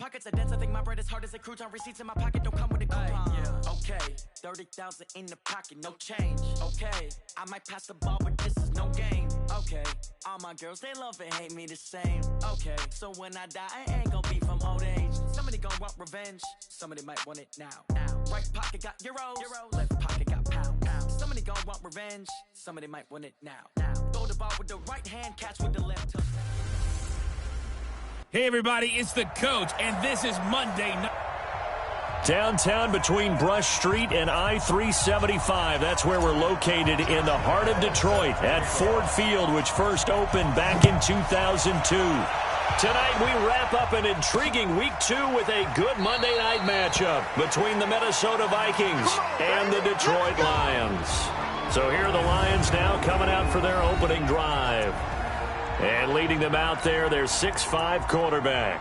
pockets are dense. I think my bread is hard as a crouton. Receipts in my pocket don't come with a coupon. Yeah. Okay, 30,000 in the pocket, no change. Okay, I might pass the ball, but this is no game. Okay, all my girls, they love and hate me the same. Okay, so when I die, I ain't gonna be from old age. Somebody gonna want revenge, somebody might want it now. Right pocket got euros, left pocket got pounds. Somebody gonna want revenge, somebody might want it now. Throw the ball with the right hand, catch with the left hook. Hey everybody, it's the coach, and this is Monday night. Downtown between Brush Street and I-375. That's where we're located in the heart of Detroit at Ford Field, which first opened back in 2002. Tonight we wrap up an intriguing Week 2 with a good Monday night matchup between the Minnesota Vikings and the Detroit Lions. So here are the Lions now coming out for their opening drive. And leading them out there, their 6'5" quarterback.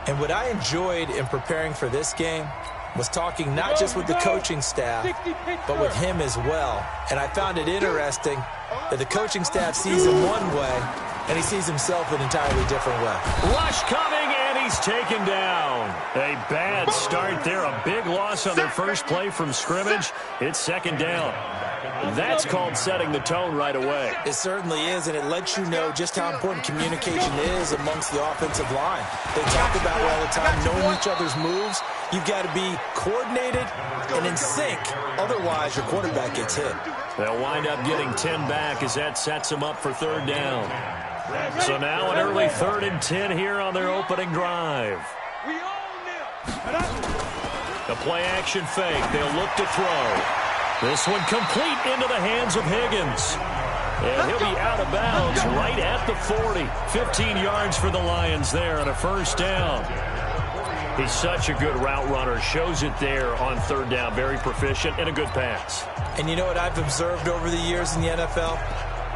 And what I enjoyed in preparing for this game was talking not just with the coaching staff, but with him as well. And I found it interesting that the coaching staff sees him one way, and he sees himself an entirely different way. Rush coming, and he's taken down. A bad start there, a big loss on their first play from scrimmage. It's second down. That's called setting the tone right away. It certainly is, and it lets you know just how important communication is amongst the offensive line. They talk about it all the time, knowing each other's moves. You've got to be coordinated and in sync. Otherwise, your quarterback gets hit. They'll wind up getting 10 back as that sets them up for third down. So now an early 3rd and 10 here on their opening drive. The play-action fake. They'll look to throw. This one complete into the hands of Higgins. And he'll be out of bounds right at the 40. 15 yards for the Lions there on a first down. He's such a good route runner. Shows it there on third down. Very proficient and a good pass. And you know what I've observed over the years in the NFL?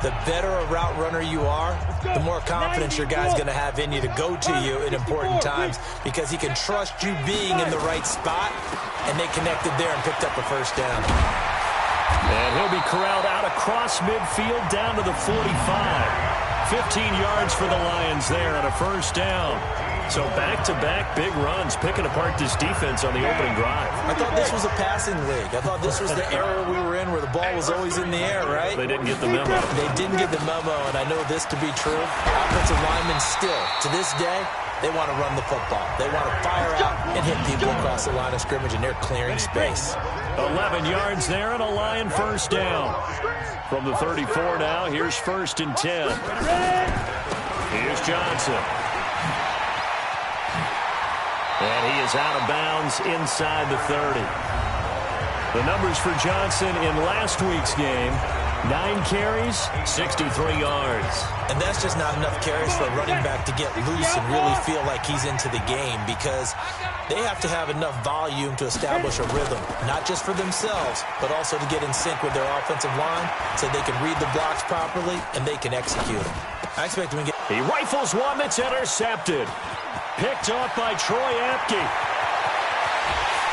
The better a route runner you are, the more confidence your guy's going to have in you to go to you in important times because he can trust you being in the right spot, and they connected there and picked up a first down. And he'll be corralled out across midfield down to the 45. 15 yards for the Lions there on a first down. So back-to-back big runs, picking apart this defense on the opening drive. I thought this was a passing league. I thought this was the era we were in where the ball was always in the air, right? They didn't get the memo. They didn't get the memo, and I know this to be true. Offensive linemen still, to this day, they want to run the football. They want to fire out and hit people across the line of scrimmage, and they're clearing space. 11 yards there and a Lion first down. From the 34 now, here's 1st and 10. Here's Johnson. And he is out of bounds inside the 30. The numbers for Johnson in last week's game, 9 carries, 63 yards. And that's just not enough carries for a running back to get loose and really feel like he's into the game because they have to have enough volume to establish a rhythm, not just for themselves, but also to get in sync with their offensive line so they can read the blocks properly and they can execute them. I expect him to get... He rifles one that's intercepted. Picked off by Troy Apke.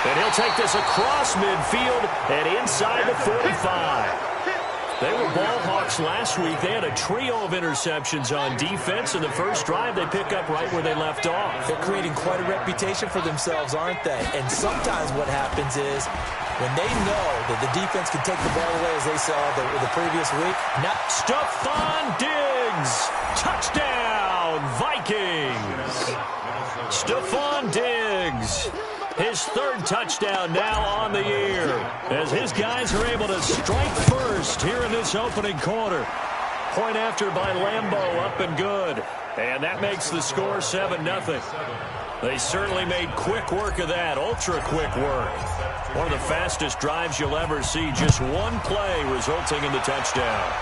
And he'll take this across midfield and inside the 45. They were ball hawks last week. They had a trio of interceptions on defense. In the first drive, they pick up right where they left off. They're creating quite a reputation for themselves, aren't they? And sometimes what happens is when they know that the defense can take the ball away, as they saw the previous week. Now, Stephon Diggs. Touchdown, Vikings. Stephon Diggs, his 3rd touchdown now on the year, as his guys are able to strike first here in this opening quarter. Point after by Lambeau, up and good. And that makes the score 7-0. They certainly made quick work of that, ultra-quick work. One of the fastest drives you'll ever see, just one play resulting in the touchdown.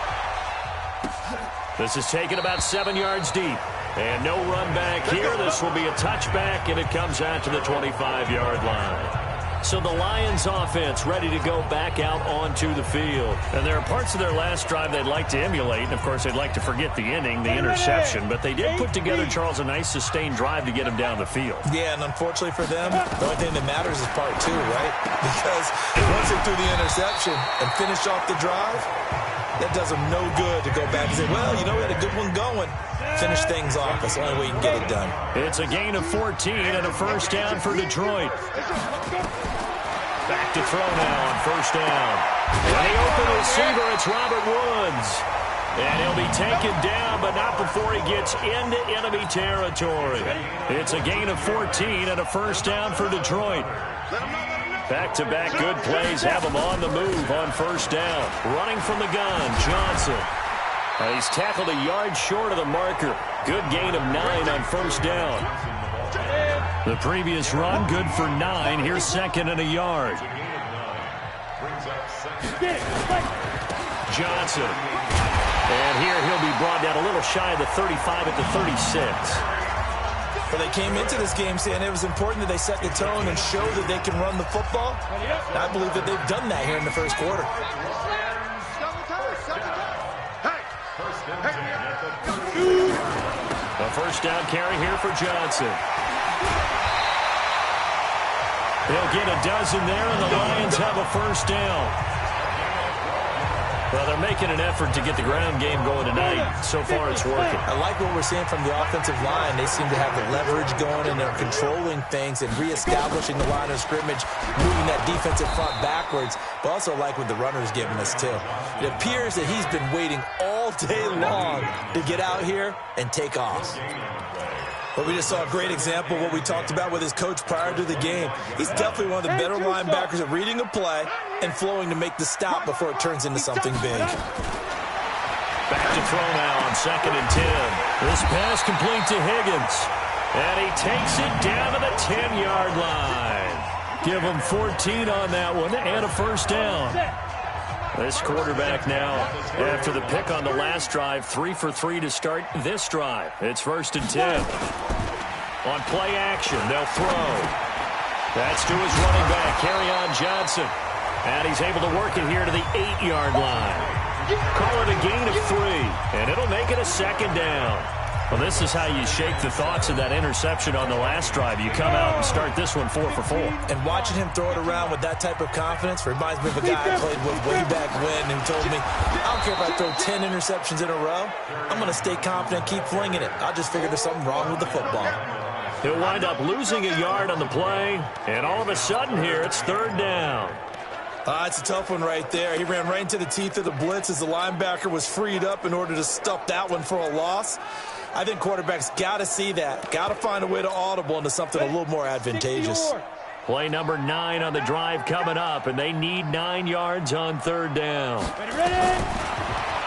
This is taken about 7 yards deep. And no run back here. This will be a touchback, and it comes out to the 25-yard line. So the Lions offense ready to go back out onto the field. And there are parts of their last drive they'd like to emulate. And, of course, they'd like to forget the inning, the interception. But they did put together, Charles, a nice sustained drive to get him down the field. Yeah, and unfortunately for them, the only thing that matters is part 2, right? Because once they threw the interception and finished off the drive, That does them no good to go back and say, well, you know, we had a good one going. Finish things off. That's the only way you can get it done. It's a gain of 14 and a first down for Detroit. Back to throw now on first down. And the open receiver, it's Robert Woods. And he'll be taken down, but not before he gets into enemy territory. It's a gain of 14 and a first down for Detroit. Back-to-back good plays have him on the move on first down. Running from the gun, Johnson. He's tackled a yard short of the marker. Good gain of 9 on first down. The previous run, good for 9. Here's second and a yard. Johnson. And here he'll be brought down a little shy of the 35 at the 36. Well, they came into this game saying it was important that they set the tone and show that they can run the football. And I believe that they've done that here in the first quarter. A first down carry here for Johnson. They'll get a dozen there, and the Lions have a first down. Well, they're making an effort to get the ground game going tonight. So far, it's working. I like what we're seeing from the offensive line. They seem to have the leverage going, and they're controlling things and reestablishing the line of scrimmage, moving that defensive front backwards, but also like what the runner's giving us, too. It appears that he's been waiting all day long to get out here and take off. But we just saw a great example of what we talked about with his coach prior to the game. He's definitely one of the better linebackers at reading a play and flowing to make the stop before it turns into something big. Back to throw now on 2nd and 10. This pass complete to Higgins. And he takes it down to the 10-yard line. Give him 14 on that one and a first down. This quarterback now, after the pick on the last drive, 3 for 3 to start this drive. It's 1st and 10. On play action, they'll throw. That's to his running back, Kerryon Johnson. And he's able to work it here to the 8-yard line. Call it a gain of 3, and it'll make it a second down. Well, this is how you shake the thoughts of that interception on the last drive. You come out and start this one 4 for 4. And watching him throw it around with that type of confidence reminds me of a guy I played with way back when who told me, I don't care if I throw 10 interceptions in a row. I'm going to stay confident, keep flinging it. I just figured there's something wrong with the football. He'll wind up losing a yard on the play, and all of a sudden here it's 3rd down. It's a tough one right there. He ran right into the teeth of the blitz as the linebacker was freed up in order to stuff that one for a loss. I think quarterbacks got to see that. Got to find a way to audible into something a little more advantageous. Play number 9 on the drive coming up, and they need 9 yards on 3rd down.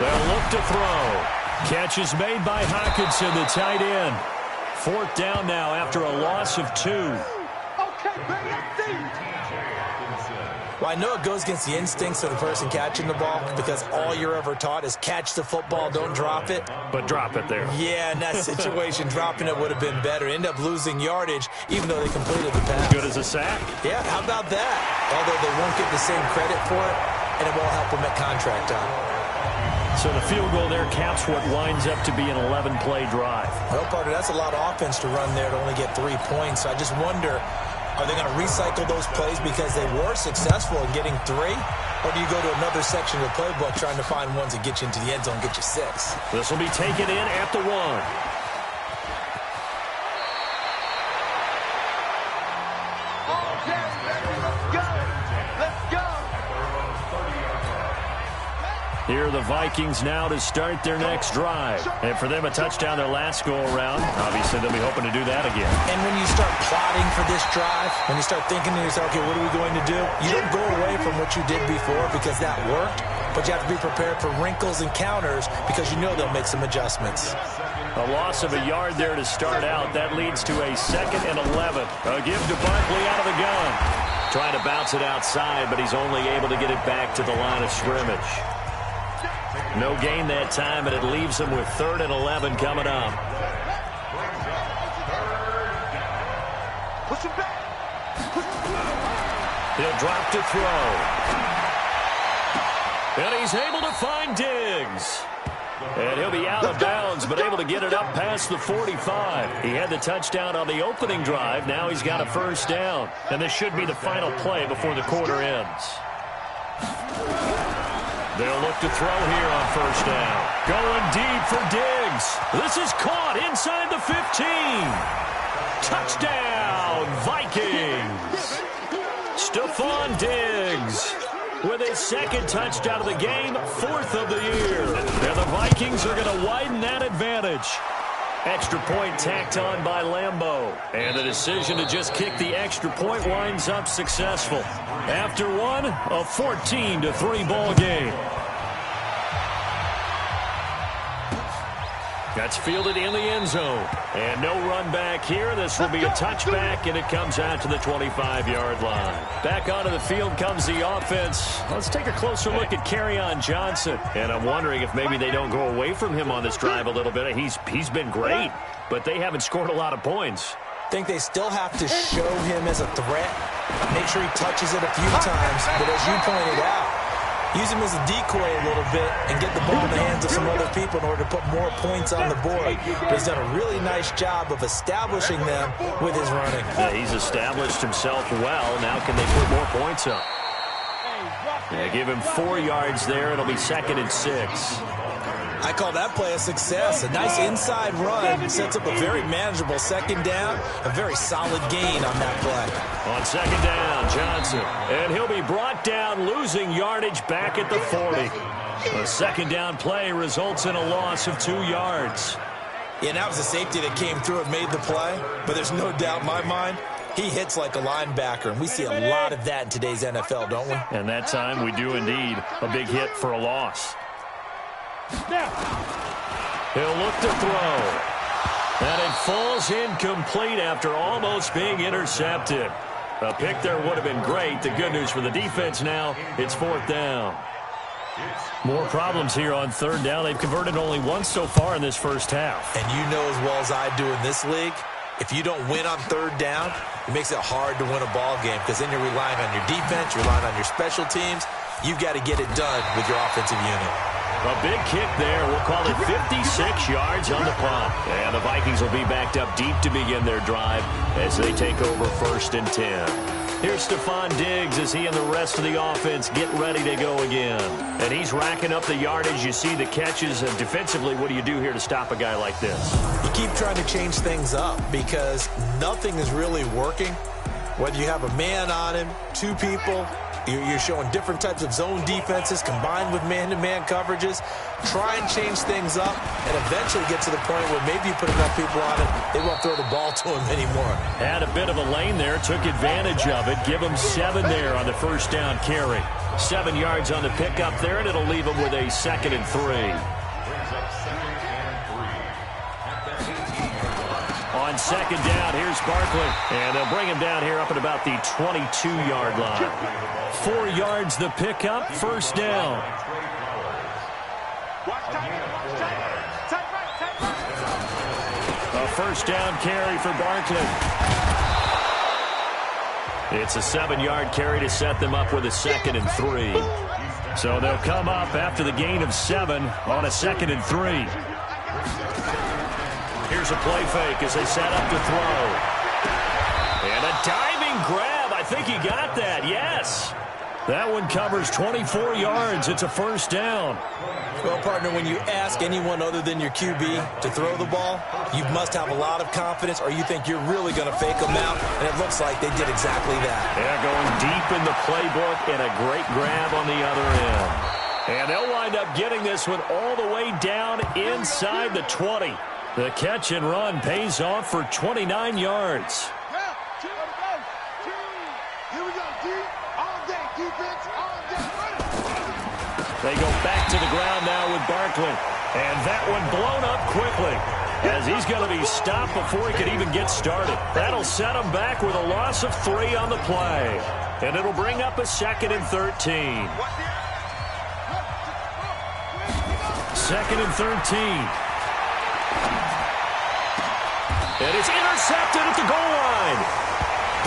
They'll look to throw. Catch is made by Hockenson, the tight end. 4th down now after a loss of 2. Well, I know it goes against the instincts of the person catching the ball because all you're ever taught is catch the football, don't drop it. But drop it there. Yeah, in that situation, dropping it would have been better. End up losing yardage even though they completed the pass. Good as a sack. Yeah, how about that? Although they won't get the same credit for it, and it won't help them at contract time. So the field goal there caps what winds up to be an 11-play drive. Well, partner, that's a lot of offense to run there to only get 3 points. So I just wonder, are they going to recycle those plays because they were successful in getting 3? Or do you go to another section of the playbook trying to find ones that get you into the end zone, get you 6? This will be taken in at the 1. Here are the Vikings now to start their next drive. And for them, a touchdown their last go-around. Obviously, they'll be hoping to do that again. And when you start plotting for this drive, when you start thinking to yourself, okay, what are we going to do? You don't go away from what you did before because that worked, but you have to be prepared for wrinkles and counters because you know they'll make some adjustments. A loss of a yard there to start out. That leads to a 2nd and 11. A give to Barkley out of the gun. Trying to bounce it outside, but he's only able to get it back to the line of scrimmage. No gain that time, and it leaves him with 3rd and 11 coming up. He'll drop to throw. And he's able to find Diggs. And he'll be out of bounds, but able to get it up past the 45. He had the touchdown on the opening drive. Now he's got a first down. And this should be the final play before the quarter ends. They'll look to throw here on first down. Going deep for Diggs. This is caught inside the 15. Touchdown, Vikings. Stephon Diggs with his second touchdown of the game, fourth of the year. And the Vikings are going to widen that advantage. Extra point tacked on by Lambeau. And the decision to just kick the extra point winds up successful. After one, a 14-3 ball game. That's fielded in the end zone. And no run back here. This will be a touchback, and it comes out to the 25-yard line. Back onto the field comes the offense. Let's take a closer look at Kerryon Johnson. And I'm wondering if maybe they don't go away from him on this drive a little bit. He's been great, but they haven't scored a lot of points. I think they still have to show him as a threat. Make sure he touches it a few times. But as you pointed out, use him as a decoy a little bit and get the ball in the hands of some other people in order to put more points on the board. But he's done a really nice job of establishing them with his running. Yeah, he's established himself well. Now can they put more points up? Yeah, give him 4 yards there. It'll be 2nd and 6. I call that play a success. A nice inside run sets up a very manageable second down. A very solid gain on that play. On second down, Johnson. And he'll be brought down, losing yardage back at the 40. A second down play results in a loss of 2 yards. Yeah, and that was a safety that came through and made the play. But there's no doubt in my mind, he hits like a linebacker. And we see a lot of that in today's NFL, don't we? And that time we do indeed. A big hit for a loss. He'll look to throw. And it falls incomplete after almost being intercepted. A pick there would have been great. The good news for the defense now, it's 4th down. More problems here on 3rd down. They've converted only once so far in this first half. And you know as well as I do in this league, if you don't win on 3rd down, it makes it hard to win a ball game because then you're relying on your defense, you're relying on your special teams. You've got to get it done with your offensive unit. A big kick there. We'll call it 56 yards on the punt. And the Vikings will be backed up deep to begin their drive as they take over 1st and 10. Here's Stephon Diggs as he and the rest of the offense get ready to go again. And he's racking up the yardage. You see the catches. And defensively, what do you do here to stop a guy like this? You keep trying to change things up because nothing is really working. Whether you have a man on him, 2 people, you're showing different types of zone defenses combined with man-to-man coverages. Try and change things up and eventually get to the point where maybe you put enough people on him, they won't throw the ball to him anymore. Had a bit of a lane there, took advantage of it. Give him 7 there on the first down carry. 7 yards on the pickup there, and it'll leave him with a 2nd and 3. On second down, here's Barkley. And they'll bring him down here up at about the 22-yard line. 4 yards the pickup, first down. A first down carry for Barkley. It's a 7-yard carry to set them up with a 2nd and 3. So they'll come up after the gain of 7 on a 2nd and 3. Here's a play fake as they set up to throw. And a diving grab. I think he got that. Yes. That one covers 24 yards. It's a first down. Well, partner, when you ask anyone other than your QB to throw the ball, you must have a lot of confidence or you think you're really going to fake them out, and it looks like they did exactly that. Yeah, going deep in the playbook and a great grab on the other end. And they'll wind up getting this one all the way down inside the 20. The catch and run pays off for 29 yards. They go back to the ground now with Barkley. And that one blown up quickly as he's going to be stopped before he can even get started. That'll set him back with a loss of 3 on the play. And it'll bring up a 2nd and 13. 2nd and 13. And it's intercepted at the goal line.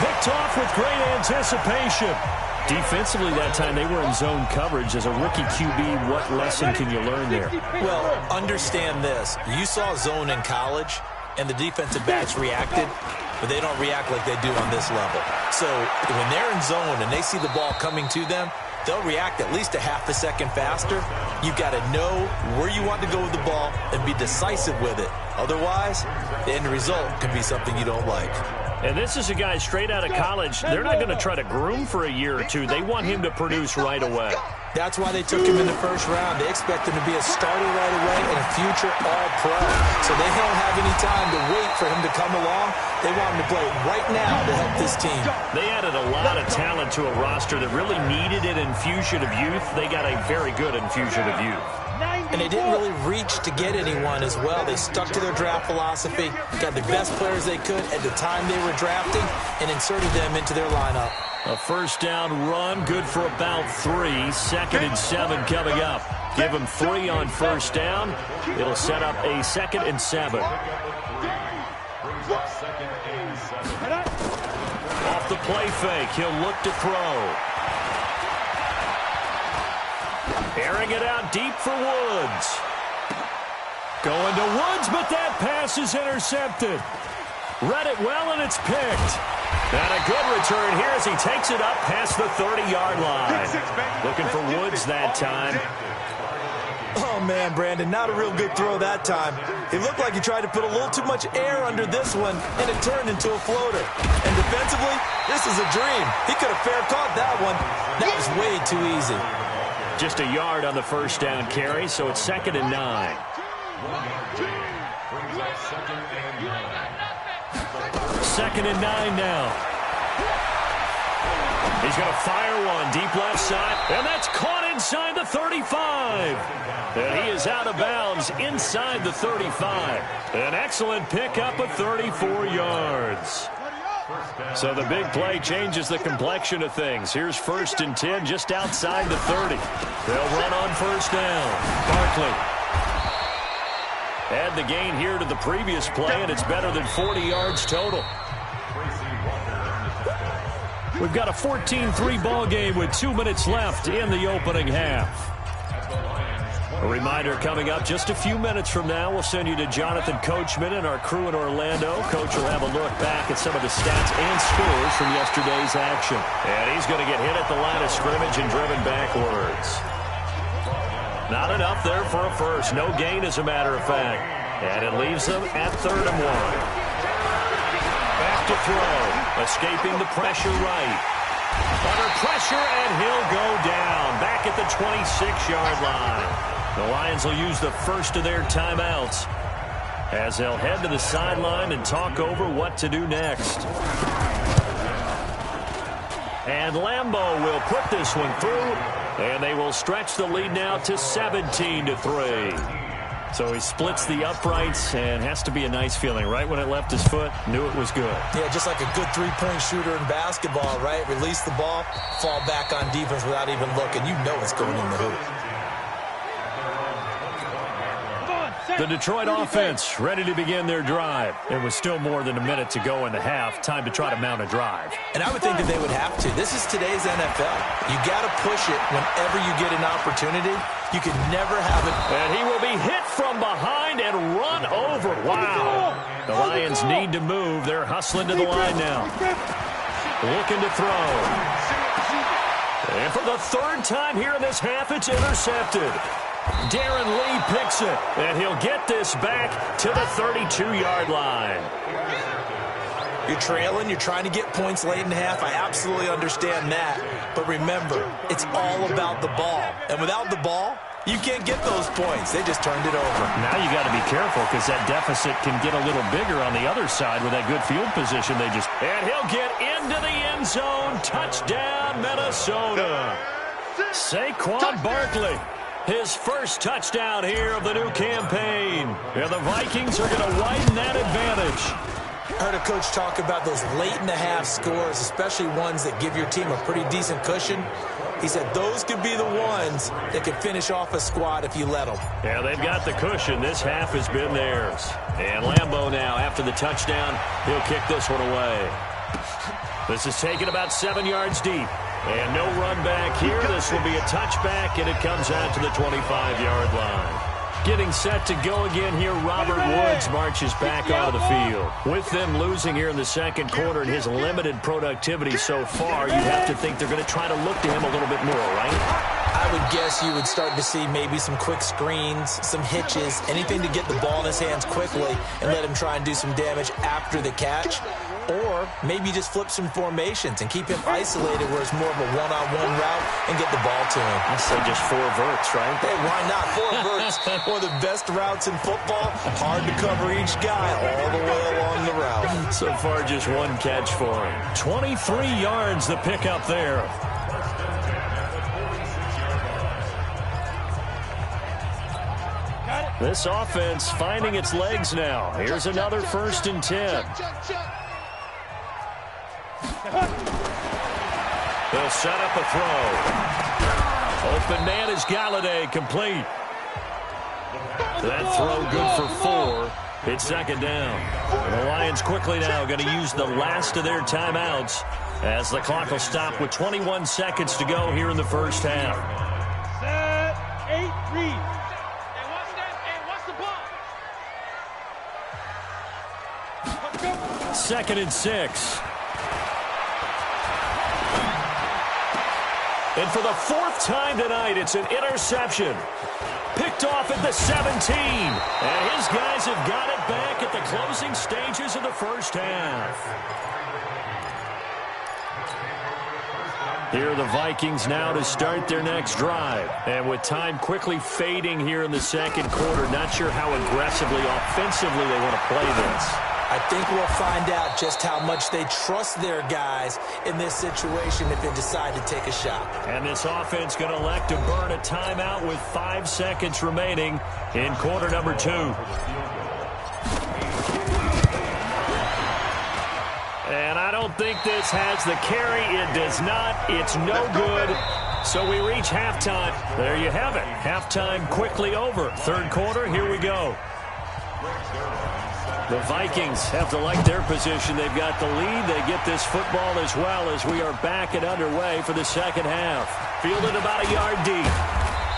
Picked off with great anticipation. Defensively that time, they were in zone coverage. As a rookie QB, what lesson can you learn there? Well, understand this. You saw zone in college, and the defensive backs reacted. but they don't react like they do on this level. So when they're in zone and they see the ball coming to them, they'll react at least a half a second faster. You've got to know where you want to go with the ball and be decisive with it. Otherwise, the end result can be something you don't like. And this is a guy straight out of college. They're not going to try to groom for a year or two. They want him to produce right away. That's why they took him in the first round. They expect him to be a starter right away and a future all-pro. So they don't have any time to wait for him to come along. They want him to play right now to help this team. They added a lot of talent to a roster that really needed an infusion of youth. They got a very good infusion of youth. And they didn't really reach to get anyone as well. They stuck to their draft philosophy, got the best players they could at the time they were drafting, and inserted them into their lineup. A first down run, good for about 3. 2nd and 7 coming up. Give him 3 on first down. It'll set up a 2nd and 7. Off the play fake, he'll look to throw. Airing it out deep for Woods. Going to Woods, but that pass is intercepted. Read it well, and it's picked. And a good return here as he takes it up past the 30-yard line. Looking for Woods that time. Oh, man, Brandon, not a real good throw that time. It looked like he tried to put a little too much air under this one, and it turned into a floater. And defensively, this is a dream. He could have fair caught that one. That was way too easy. Just a yard on the first down carry, so it's 2nd and 9. 2nd and 9 now. He's going to fire one deep left side, and that's caught inside the 35. And he is out of bounds inside the 35. An excellent pickup of 34 yards. So the big play changes the complexion of things. Here's 1st and 10 just outside the 30. They'll run on first down. Barkley. Add the gain here to the previous play, and it's better than 40 yards total. We've got a 14-3 ball game with 2 minutes left in the opening half. A reminder coming up just a few minutes from now. We'll send you to Jonathan Coachman and our crew in Orlando. Coach will have a look back at some of the stats and scores from yesterday's action. And he's going to get hit at the line of scrimmage and driven backwards. Not enough there for a first. No gain, as a matter of fact. And it leaves them at 3rd and 1. Back to throw. Escaping the pressure right. Under pressure, and he'll go down. Back at the 26-yard line. The Lions will use the first of their timeouts as they'll head to the sideline and talk over what to do next. And Lambeau will put this one through, and they will stretch the lead now to 17-3. So he splits the uprights, and has to be a nice feeling. Right when it left his foot, knew it was good. Yeah, just like a good three-point shooter in basketball, right? Release the ball, fall back on defense without even looking. You know it's going in the hoop. The Detroit offense ready to begin their drive. It was still more than a minute to go in the half. Time to try to mount a drive. And I would think that they would have to. This is today's NFL. You got to push it whenever you get an opportunity. You can never have it. And he will be hit from behind and run over. Wow. The Lions need to move. They're hustling to the line now. Looking to throw. And for the 3rd time here in this half, it's intercepted. Darren Lee picks it, and he'll get this back to the 32-yard line. You're trailing, you're trying to get points late in the half. I absolutely understand that. But remember, it's all about the ball. And without the ball, you can't get those points. They just turned it over. Now you got to be careful because that deficit can get a little bigger on the other side with that good field position they just... And he'll get into the end zone. Touchdown, Minnesota. Saquon Barkley. His first touchdown here of the new campaign. And the Vikings are going to widen that advantage. I heard a coach talk about those late-in-the-half scores, especially ones that give your team a pretty decent cushion. He said those could be the ones that could finish off a squad if you let them. Yeah, they've got the cushion. This half has been theirs. And Lambeau now, after the touchdown, he'll kick this one away. This is taken about 7 yards deep. And no run back here. This will be a touchback, and it comes out to the 25-yard line. Getting set to go again here, Robert Woods marches back onto the field. With them losing here in the second quarter and his limited productivity so far, you have to think they're going to try to look to him a little bit more, right? I would guess you would start to see maybe some quick screens, some hitches, anything to get the ball in his hands quickly and let him try and do some damage after the catch. Or maybe just flip some formations and keep him isolated where it's more of a one-on-one route and get the ball to him. I say just 4 verts, right? Hey, why not? 4 verts, one of the best routes in football. Hard to cover each guy all the way along the route. So far, just 1 catch for him. 23 yards the pickup there. This offense finding its legs now. Here's another 1st and 10. They'll set up a throw. Open man is Galladay, complete. That throw good for 4. It's 2nd down. And the Lions quickly now going to use the last of their timeouts as the clock will stop with 21 seconds to go here in the first half. Set, 8, read. 2nd and 6. And for the 4th time tonight, it's an interception. Picked off at the 17. And his guys have got it back at the closing stages of the first half. Here are the Vikings now to start their next drive. And with time quickly fading here in the second quarter, not sure how aggressively, offensively they want to play this. I think we'll find out just how much they trust their guys in this situation if they decide to take a shot. And this offense going to elect to burn a timeout with 5 seconds remaining in quarter number 2. And I don't think this has the carry. It does not. It's no good. So we reach halftime. There you have it. Halftime quickly over. Third quarter, here we go. The Vikings have to like their position. They've got the lead. They get this football as well as we are back and underway for the second half. Fielded about a yard deep.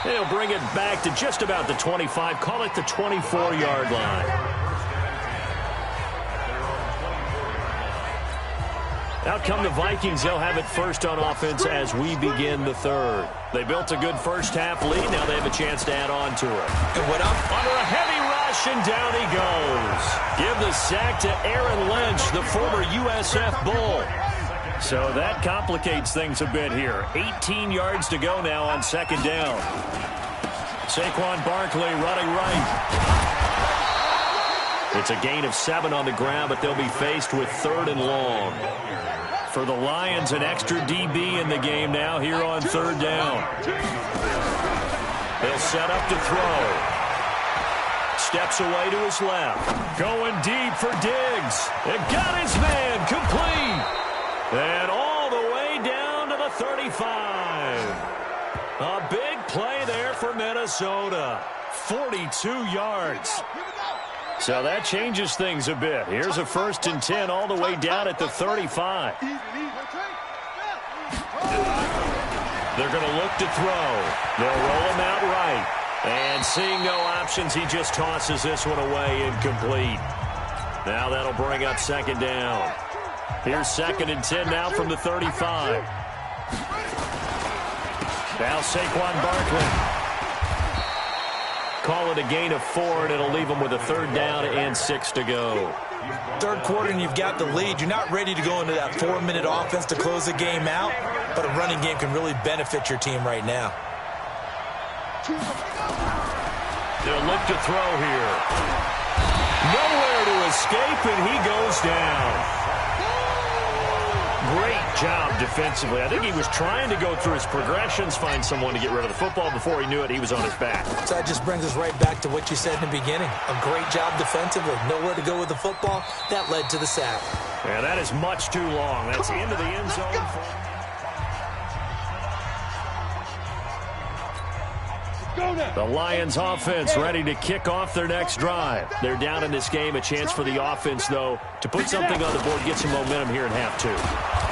They'll bring it back to just about the 25. Call it the 24-yard line. Out come the Vikings. They'll have it first on offense as we begin the third. They built a good first half lead. Now they have a chance to add on to it. And what up? Under a heavy rush, and down he goes. Give the sack to Aaron Lynch, the former USF Bull. So that complicates things a bit here. 18 yards to go now on 2nd down. Saquon Barkley running right. It's a gain of 7 on the ground, but they'll be faced with 3rd and long. For the Lions, an extra DB in the game now here on 3rd down. They'll set up to throw. Steps away to his left. Going deep for Diggs. It got his man complete. And all the way down to the 35. A big play there for Minnesota. 42 yards. So that changes things a bit. Here's a 1st and 10 all the way down at the 35. They're going to look to throw. They'll roll him out right. And seeing no options, he just tosses this one away incomplete. Now that'll bring up 2nd down. Here's 2nd and 10 now from the 35. Now Saquon Barkley. Call it a gain of 4, and it'll leave them with a 3rd down and 6 to go. Third quarter, and you've got the lead. You're not ready to go into that 4-minute offense to close the game out, but a running game can really benefit your team right now. They'll look to throw here. Nowhere to escape, and he goes down. Great job defensively. I think he was trying to go through his progressions, find someone to get rid of the football. Before he knew it, he was on his back. So that just brings us right back to what you said in the beginning. A great job defensively. Nowhere to go with the football. That led to the sack. Yeah, that is much too long. That's into the end zone. The Lions offense ready to kick off their next drive. They're down in this game. A chance for the offense, though, to put something on the board, get some momentum here in half 2.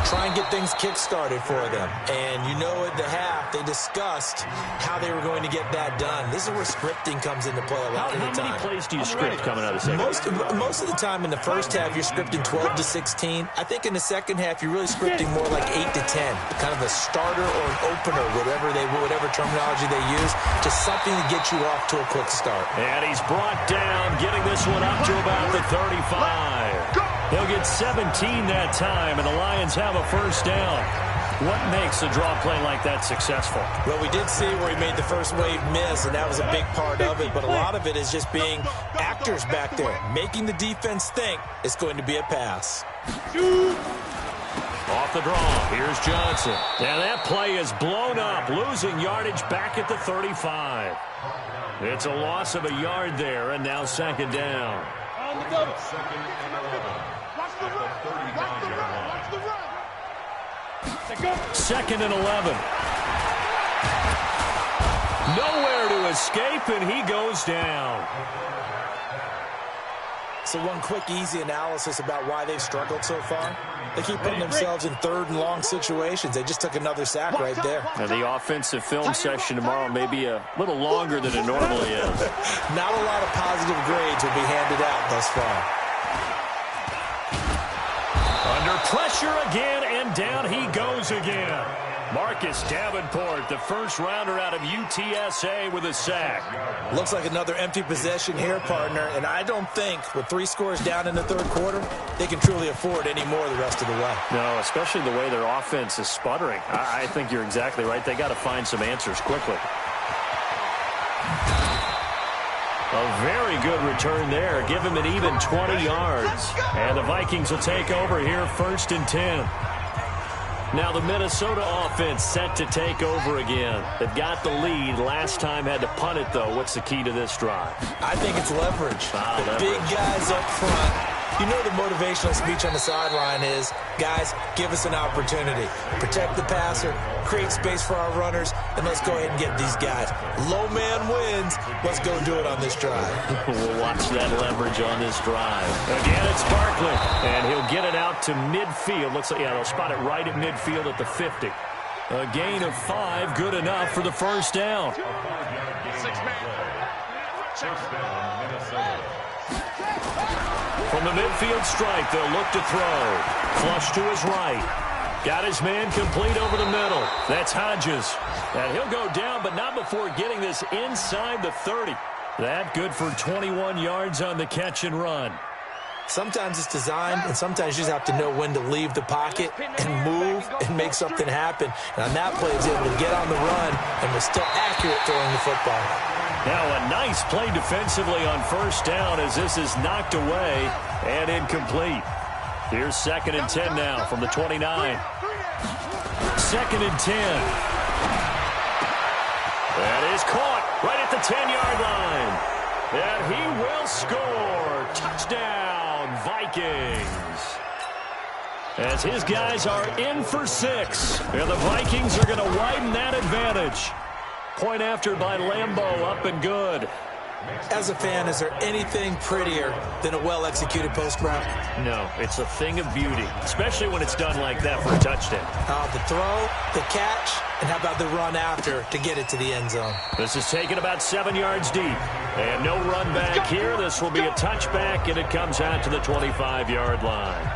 try and get things kick-started for them. And you know at the half, they discussed how they were going to get that done. This is where scripting comes into play a lot of the time. How many plays do you script coming out of the second? Most of the time in the first half, you're scripting 12 to 16. I think in the second half, you're really scripting more like 8 to 10. Kind of a starter or an opener, whatever terminology they use. Just something to get you off to a quick start. And he's brought down, getting this one up to about the 35. He'll get 17 that time, and the Lions have a first down. What makes a draw play like that successful? Well, we did see where he made the first wave miss, and that was a big part of it. But a lot of it is just being actors back there, making the defense think it's going to be a pass. Off the draw, here's Johnson. And that play is blown up, losing yardage back at the 35. It's a loss of a yard there, and now second down. On the double. Second and 11. Watch the run. Watch the run. Watch the run. Second and 11. Nowhere to escape, and he goes down. So one quick, easy analysis about why they've struggled so far. They keep putting themselves in third and long situations. They just took another sack right there. And the offensive film session tomorrow may be a little longer than it normally is. Not a lot of positive grades will be handed out thus far. Under pressure again, and down he goes again. Marcus Davenport, the first rounder out of UTSA, with a sack. Looks like another empty possession here, partner. And I don't think with 3 scores down in the third quarter, they can truly afford any more the rest of the way. No, especially the way their offense is sputtering. I think you're exactly right. They got to find some answers quickly. A very good return there. Give him an even 20 yards. And the Vikings will take over here, first and 10. Now the Minnesota offense set to take over again. They've got the lead. Last time had to punt it, though. What's the key to this drive? I think it's leverage. The big guys up front. You know the motivational speech on the sideline is, guys, give us an opportunity. Protect the passer, create space for our runners, and let's go ahead and get these guys. Low man wins. Let's go do it on this drive. We'll watch that leverage on this drive. Again, it's Barkley, and he'll get it out to midfield. Looks like, yeah, they'll spot it right at midfield at the 50. A gain of 5, good enough for the first down. From the midfield stripe, they'll look to throw. Flush to his right. Got his man complete over the middle. That's Hodges. And he'll go down, but not before getting this inside the 30. That good for 21 yards on the catch and run. Sometimes it's designed, and sometimes you just have to know when to leave the pocket and move and make something happen. And on that play, he was able to get on the run and was still accurate throwing the football. Now a nice play defensively on first down as this is knocked away and incomplete. Here's second and 10 now from the 29. Second and 10. That is caught right at the 10-yard line. And he will score. Touchdown, Vikings. As his guys are in for 6. And the Vikings are going to widen that advantage. Point after by Lambeau, up and good. As a fan, is there anything prettier than a well-executed post route? No, it's a thing of beauty, especially when it's done like that for a touchdown. The throw, the catch, and how about the run after to get it to the end zone? This is taken about 7 yards deep. And no run back here. This will be a touchback, and it comes out to the 25-yard line.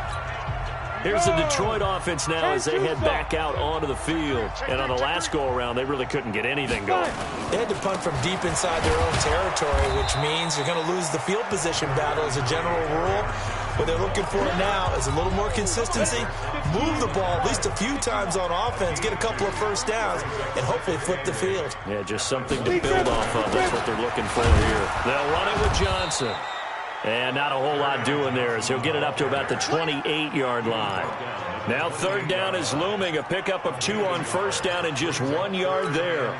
Here's the Detroit offense now as they head back out onto the field. And on the last go-around, they really couldn't get anything going. They had to punt from deep inside their own territory, which means you're going to lose the field position battle as a general rule. What they're looking for now is a little more consistency, move the ball at least a few times on offense, get a couple of first downs, and hopefully flip the field. Yeah, just something to build off of. That's what they're looking for here. They'll run it with Johnson. And not a whole lot doing there as he'll get it up to about the 28-yard line. Now third down is looming. A pickup of 2 on first down and just 1 yard there.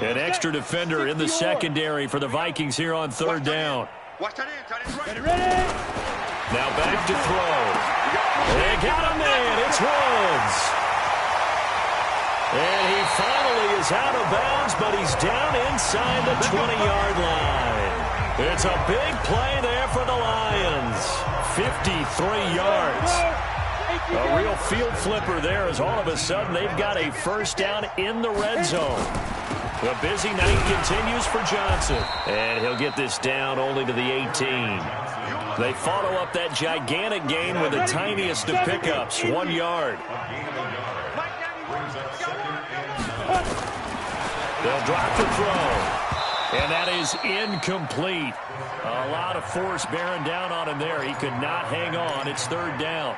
An extra defender in the secondary for the Vikings here on third down. Ready. Now back to throw. They got a man. It's Woods. And he finally is out of bounds, but he's down inside the 20-yard line. It's a big play there for the Lions. 53 yards. A real field flipper there as all of a sudden they've got a first down in the red zone. The busy night continues for Johnson. And he'll get this down only to the 18. They follow up that gigantic gain with the tiniest of pickups, 1 yard. They'll drop the throw. And that is incomplete. A lot of force bearing down on him there. He could not hang on. It's third down.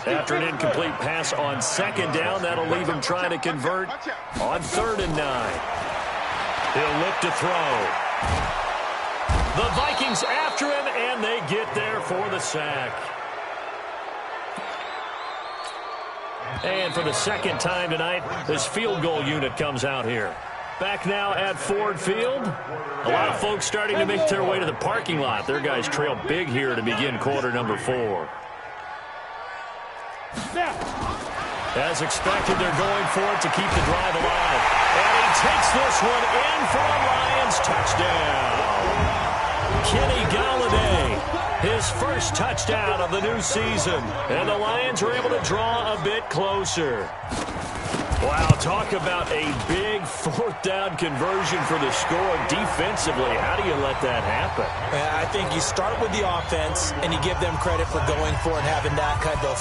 After an incomplete pass on second down, that'll leave him trying to convert on 3rd and 9. He'll look to throw. The Vikings after him, and they get there for the sack. And for the second time tonight, this field goal unit comes out here. Back now at Ford Field. A lot of folks starting to make their way to the parking lot. Their guys trail big here to begin quarter number 4. As expected, they're going for it to keep the drive alive. And he takes this one in for a Lions touchdown. Kenny Galladay, his first touchdown of the new season. And the Lions are able to draw a bit closer. Wow, talk about a big 4th down conversion for the score defensively. How do you let that happen? I think you start with the offense, and you give them credit for going for it and having that kind of,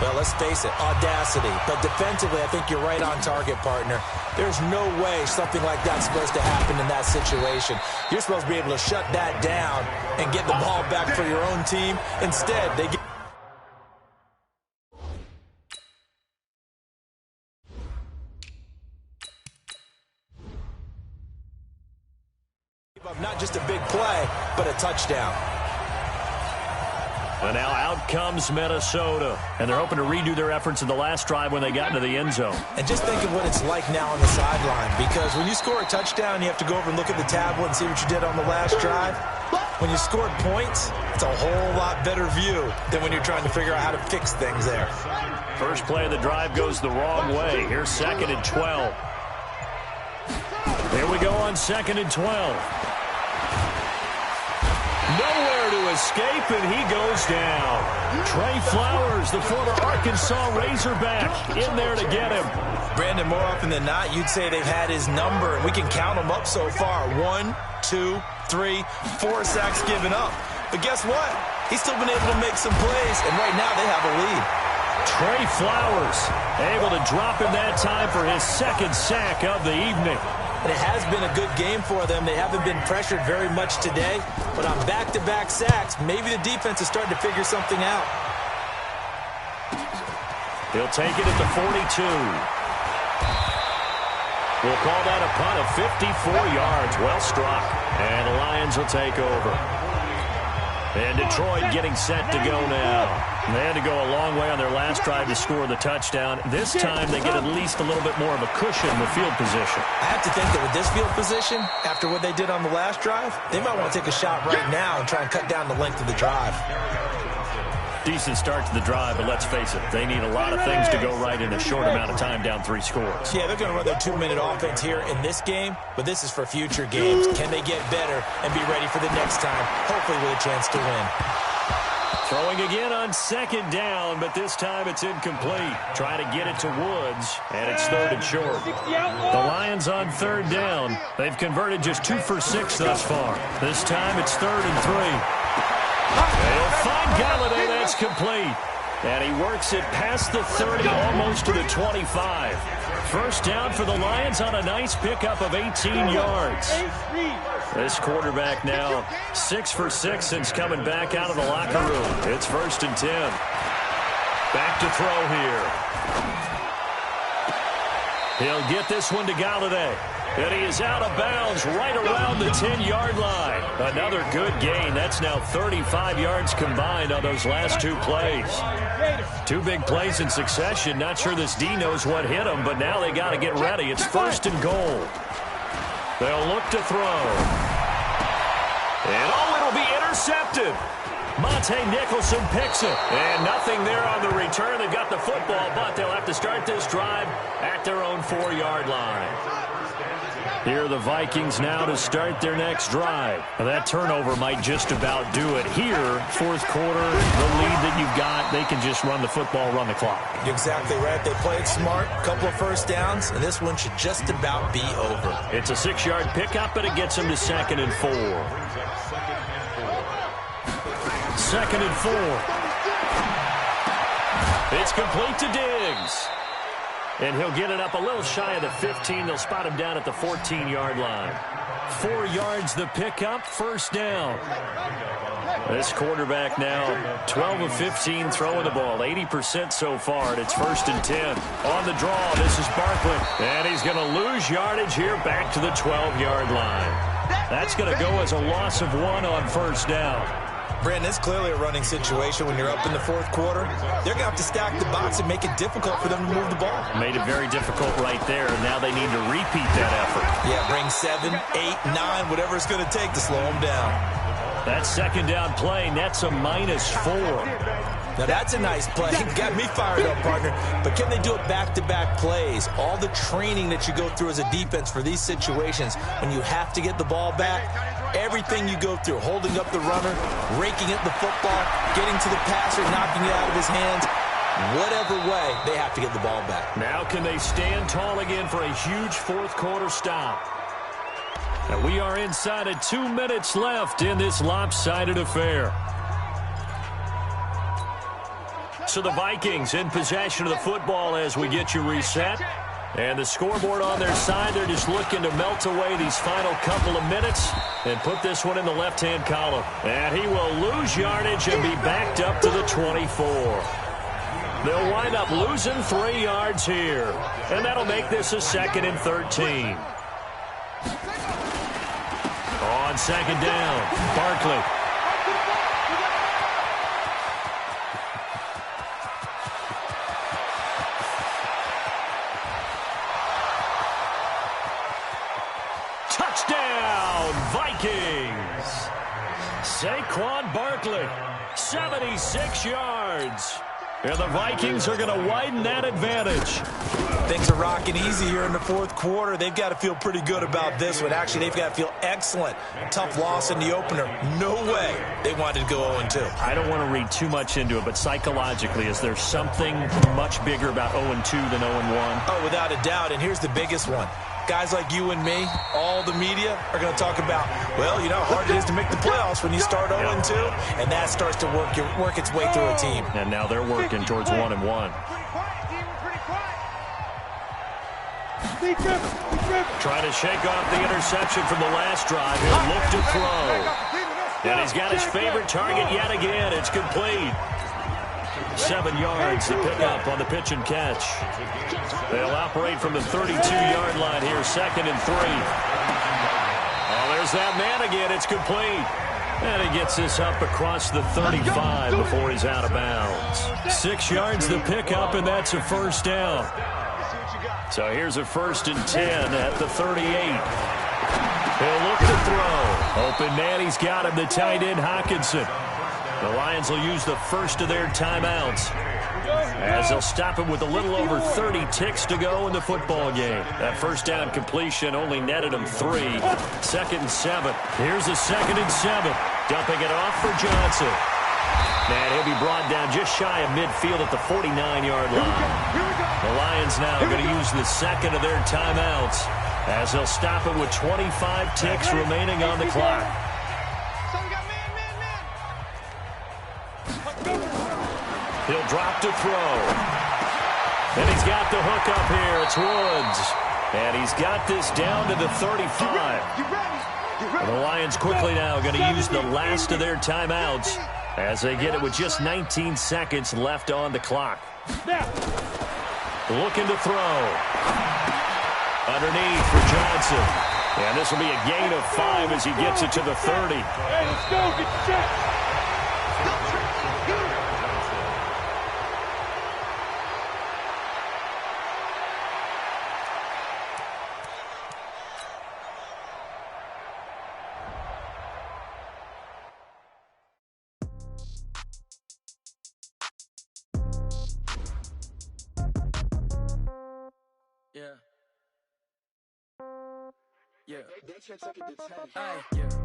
well, let's face it, audacity. But defensively, I think you're right on target, partner. There's no way something like that's supposed to happen in that situation. You're supposed to be able to shut that down and get the ball back for your own team. Instead, they get not just a big play, but a touchdown. And now out comes Minnesota. And they're hoping to redo their efforts in the last drive when they got into the end zone. And just think of what it's like now on the sideline. Because when you score a touchdown, you have to go over and look at the tablet and see what you did on the last drive. When you scored points, it's a whole lot better view than when you're trying to figure out how to fix things there. First play of the drive goes the wrong way. Here's 2nd and 12. Here we go on 2nd and 12. Nowhere to escape, and he goes down. Trey Flowers, the former Arkansas Razorback, in there to get him. Brandon, more often than not, you'd say they've had his number, and we can count them up so far. 1, 2, 3, 4 sacks given up. But guess what? He's still been able to make some plays, and right now they have a lead. Trey Flowers able to drop him that time for his 2nd sack of the evening. And it has been a good game for them. They haven't been pressured very much today, but on back-to-back sacks, maybe the defense is starting to figure something out. He'll take it at the 42. We'll call that a punt of 54 yards. Well struck. And the Lions will take over. And Detroit getting set to go now. They had to go a long way on their last drive to score the touchdown. This time they get at least a little bit more of a cushion with field position. I have to think that with this field position, after what they did on the last drive, they might want to take a shot right now and try and cut down the length of the drive. Decent start to the drive, but let's face it, they need a lot of things to go right in a short amount of time down 3 scores. Yeah, they're going to run their 2-minute offense here in this game, but this is for future games. Can they get better and be ready for the next time, hopefully with a chance to win? Throwing again on 2nd down, but this time it's incomplete. Trying to get it to Woods, and it's 3rd and short. The Lions on 3rd down. They've converted just 2 for 6 thus far. This time it's 3rd and 3. They'll find Galladay. That's complete. And he works it past the 30, almost to the 25. First down for the Lions on a nice pickup of 18 yards. This quarterback now 6 for 6 since coming back out of the locker room. It's 1st and 10. Back to throw here. He'll get this one to Galladay. And he is out of bounds right around the 10-yard line. Another good gain. That's now 35 yards combined on those last 2 plays. 2 big plays in succession. Not sure this D knows what hit him, but now they got to get ready. It's 1st and goal. They'll look to throw. And it'll be intercepted. Monte Nicholson picks it. And nothing there on the return. They've got the football, but they'll have to start this drive at their own 4-yard line. Here are the Vikings now to start their next drive. Now that turnover might just about do it. Here, fourth quarter, the lead that you've got, they can just run the football, run the clock. You're exactly right. They played smart, a couple of first downs, and this one should just about be over. It's a 6-yard pickup, and it gets them to 2nd and 4. 2nd and 4. It's complete to Diggs. And he'll get it up a little shy of the 15. They'll spot him down at the 14-yard line. 4 yards the pickup, first down. This quarterback now 12 of 15 throwing the ball, 80% so far, and it's 1st and 10. On the draw, this is Barkley. And he's going to lose yardage here back to the 12-yard line. That's going to go as a loss of 1 on first down. Brandon, it's clearly a running situation when you're up in the fourth quarter. They're going to have to stack the box and make it difficult for them to move the ball. Made it very difficult right there, and now they need to repeat that effort. Yeah, bring 7, 8, 9, whatever it's going to take to slow them down. That second down play, that's a -4. Now, that's a nice play. Got me fired up, partner. But can they do it back-to-back plays? All the training that you go through as a defense for these situations, when you have to get the ball back, everything you go through, holding up the runner, raking at the football, getting to the passer, knocking it out of his hands, whatever way, they have to get the ball back. Now can they stand tall again for a huge fourth quarter stop? And we are inside of 2 minutes left in this lopsided affair. So the Vikings in possession of the football as we get you reset. And the scoreboard on their side, they're just looking to melt away these final couple of minutes and put this one in the left-hand column. And he will lose yardage and be backed up to the 24. They'll wind up losing 3 yards here. And that'll make this a 2nd and 13. On second down, Barkley. Touchdown, Vikings! Saquon Barkley, 76 yards. And the Vikings are going to widen that advantage. Things are rocking easy here in the fourth quarter. They've got to feel pretty good about this one. Actually, they've got to feel excellent. Tough loss in the opener. No way they wanted to go 0-2. I don't want to read too much into it, but psychologically, is there something much bigger about 0-2 than 0-1? Oh, without a doubt, and here's the biggest one. Guys like you and me, all the media, are going to talk about, well, you know how hard it is to make the playoffs when you start 0-2, and that starts to work its way through a team. And now they're working towards 1-1. Trying to shake off the interception from the last drive. He'll look to throw. And he's got his favorite target yet again. It's complete. 7 yards to pick up on the pitch and catch. They'll operate from the 32-yard line here, 2nd and 3. Oh, there's that man again. It's complete. And he gets this up across the 35 before he's out of bounds. 6 yards the pickup, and that's a first down. So here's a 1st and 10 at the 38. He'll look to throw. Open man, he's got him, the tight end Hockenson. The Lions will use the first of their timeouts as they'll stop him with a little over 30 ticks to go in the football game. That first down completion only netted him 3. 2nd and 7. Here's a 2nd and 7. Dumping it off for Johnson. And he'll be brought down just shy of midfield at the 49-yard line. The Lions now are going to use the second of their timeouts as they'll stop it with 25 ticks remaining on the clock. He'll drop to throw. And he's got the hook up here. It's Woods. And he's got this down to the 35. And the Lions quickly now going to use the last of their timeouts as they get it with just 19 seconds left on the clock. Looking to throw. Underneath for Johnson. And this will be a gain of 5 as he gets it to the 30. Hey, let's go. Get set.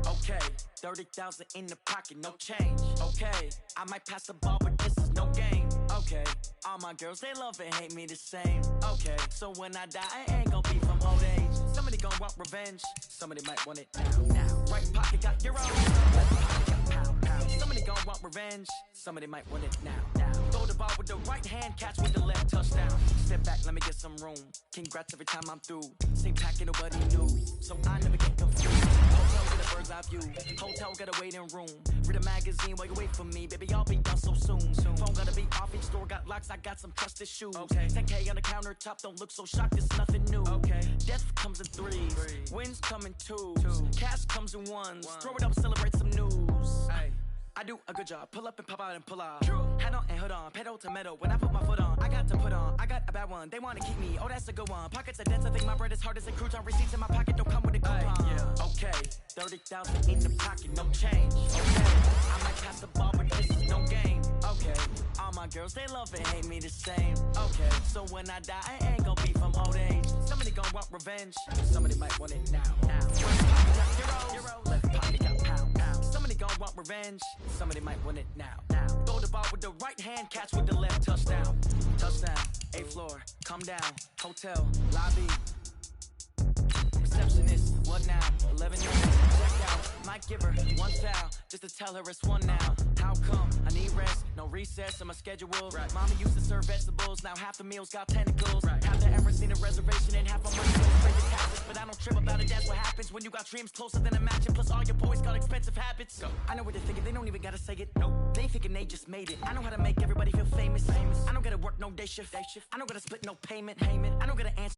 Okay, 30,000 in the pocket, no change. Okay, I might pass the ball, but this is no game. Okay, all my girls, they love and hate me the same. Okay, so when I die, I ain't gon' be from old age. Somebody gon' want revenge, somebody might want it now. Right pocket got euro, left pocket got pound, pound. Somebody gon' want revenge, somebody might want it now. Throw the ball with the right hand, catch with the left, touchdown. Step back, let me get some room. Congrats every time I'm through. Same packet, nobody knew, so I never get confused. Hotel get a bird's eye view. Hotel get a waiting room. Read a magazine while you wait for me, baby. I'll be done so soon. Phone gotta be off, each store got locks. I got some trusted shoes. Okay. 10K on the countertop, don't look so shocked. It's nothing new. Okay. Death comes in threes. Wins come in twos. Cash comes in ones. Throw it up, celebrate some news. Ay. I do a good job, pull up and pop out and pull out. Head on and hood on, pedal to metal. When I put my foot on, I got to put on. I got a bad one, they wanna keep me. Oh, that's a good one. Pockets are dense, I think my bread is hard as a crouton. Receipts in my pocket don't come with a coupon. Okay, 30,000 in the pocket, no change. Okay, I might pass the ball, but this is no game. Okay, all my girls, they love and hate me the same. Okay, so when I die, I ain't gon' be from old age. Somebody gon' want revenge, somebody might want it now. Right pocket got euro, left pocket got pound, pound. Somebody gon' want revenge, somebody might win it now. Throw the ball with the right hand, catch with the left, touchdown. Touchdown, 8th floor, come down, hotel, lobby. Receptionist, what now? 11 minutes, check out. Might give her one towel, just to tell her it's one now. How come? I need rest, no recess in my schedule. Right. Mommy used to serve vegetables, now half the meals got tentacles. Right. Have there ever seen a reservation and half my money goes straight to taxes? But I don't trip about it, that's what happens when you got dreams closer than a match. And plus all your boys got expensive habits. Go. I know what they're thinking, they don't even gotta say it. Nope. They thinking they just made it. I know how to make everybody feel famous. I don't gotta work no day shift. I don't gotta split no payment. I don't gotta answer